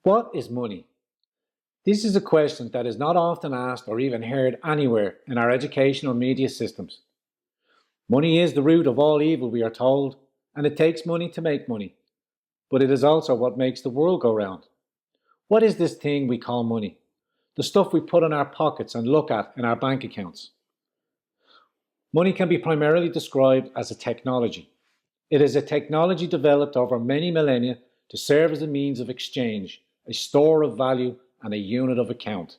What is money? This is a question that is not often asked or even heard anywhere in our educational media systems. Money is the root of all evil, we are told, and it takes money to make money. But it is also what makes the world go round. What is this thing we call money? The stuff we put in our pockets and look at in our bank accounts. Money can be primarily described as a technology. It is a technology developed over many millennia to serve as a means of exchange, a store of value, and a unit of account.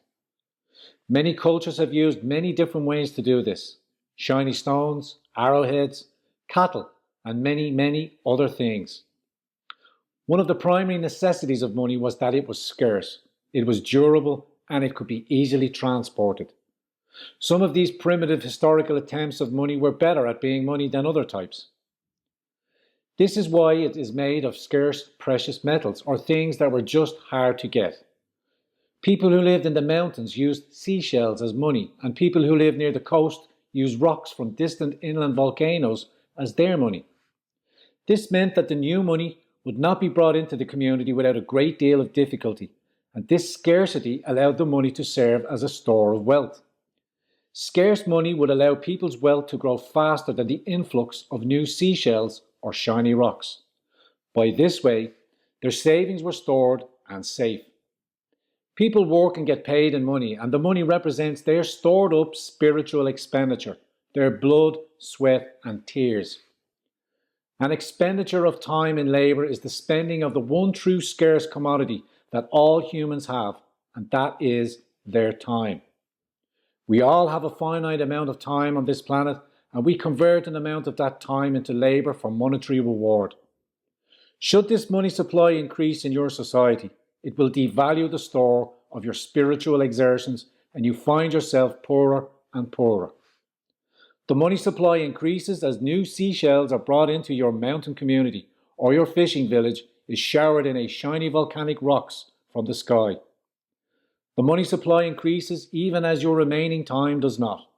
Many cultures have used many different ways to do this. Shiny stones, arrowheads, cattle, and many other things. One of the primary necessities of money was that it was scarce, it was durable, and it could be easily transported. Some of these primitive historical attempts of money were better at being money than other types. This is why it is made of scarce precious metals or things that were just hard to get. People who lived in the mountains used seashells as money, and people who lived near the coast used rocks from distant inland volcanoes as their money. This meant that the new money would not be brought into the community without a great deal of difficulty, and this scarcity allowed the money to serve as a store of wealth. Scarce money would allow people's wealth to grow faster than the influx of new seashells or shiny rocks. By this way, their savings were stored and safe. People work and get paid in money, and the money represents their stored up spiritual expenditure, their blood, sweat, and tears. An expenditure of time and labour is the spending of the one true scarce commodity that all humans have, and that is their time. We all have a finite amount of time on this planet, and we convert an amount of that time into labour for monetary reward. Should this money supply increase in your society, it will devalue the store of your spiritual exertions, and you find yourself poorer and poorer. The money supply increases as new seashells are brought into your mountain community, or your fishing village is showered in a shiny volcanic rocks from the sky. The money supply increases even as your remaining time does not.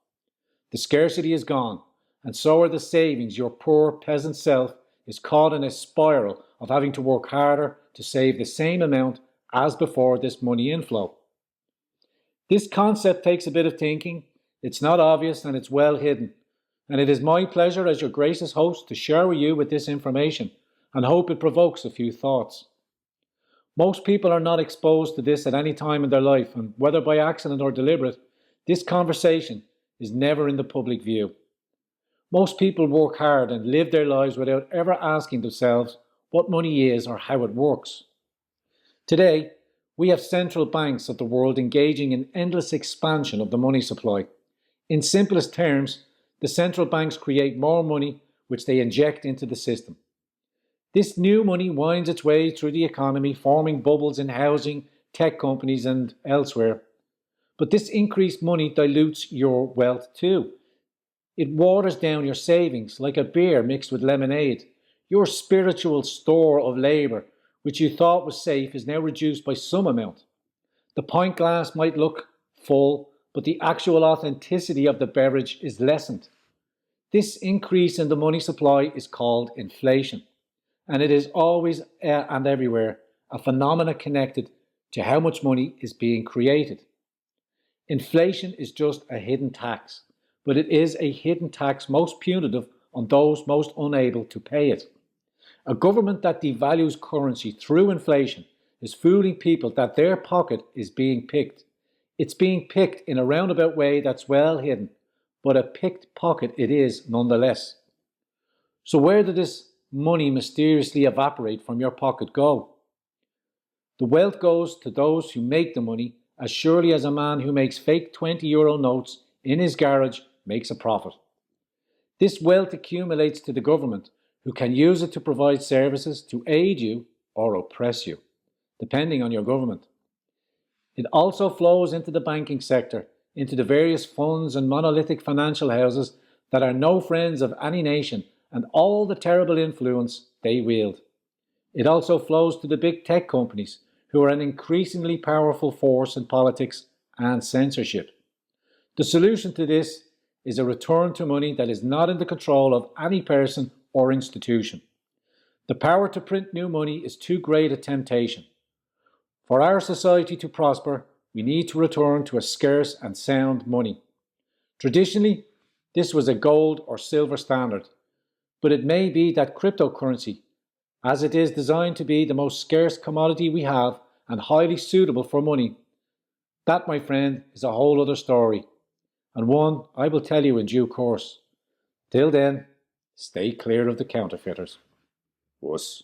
The scarcity is gone, and so are the savings. Your poor peasant self is caught in a spiral of having to work harder to save the same amount as before this money inflow. This concept takes a bit of thinking. It's not obvious and it's well hidden. And it is my pleasure as your gracious host to share with you with this information and hope it provokes a few thoughts. Most people are not exposed to this at any time in their life, and whether by accident or deliberate, this conversation is never in the public view. Most people work hard and live their lives without ever asking themselves what money is or how it works. Today, we have central banks of the world engaging in endless expansion of the money supply. In simplest terms, the central banks create more money which they inject into the system. This new money winds its way through the economy, forming bubbles in housing, tech companies and elsewhere. But this increased money dilutes your wealth too. It waters down your savings like a beer mixed with lemonade. Your spiritual store of labour, which you thought was safe, is now reduced by some amount. The pint glass might look full, but the actual authenticity of the beverage is lessened. This increase in the money supply is called inflation, and it is always and everywhere a phenomenon connected to how much money is being created. Inflation is just a hidden tax, but it is a hidden tax most punitive on those most unable to pay it. A government that devalues currency through inflation is fooling people that their pocket is being picked. It's being picked in a roundabout way that's well hidden, but a picked pocket it is nonetheless. So where did this money mysteriously evaporate from your pocket go? The wealth goes to those who make the money as surely as a man who makes fake €20 notes in his garage makes a profit. This wealth accumulates to the government, who can use it to provide services to aid you or oppress you, depending on your government. It also flows into the banking sector, into the various funds and monolithic financial houses that are no friends of any nation and all the terrible influence they wield. It also flows to the big tech companies, who are an increasingly powerful force in politics and censorship. The solution to this is a return to money that is not in the control of any person or institution. The power to print new money is too great a temptation. For our society to prosper, we need to return to a scarce and sound money. Traditionally, this was a gold or silver standard, but it may be that cryptocurrency, as it is designed to be the most scarce commodity we have and highly suitable for money, that, my friend, is a whole other story, and one I will tell you in due course. Till then, stay clear of the counterfeiters. Wuss.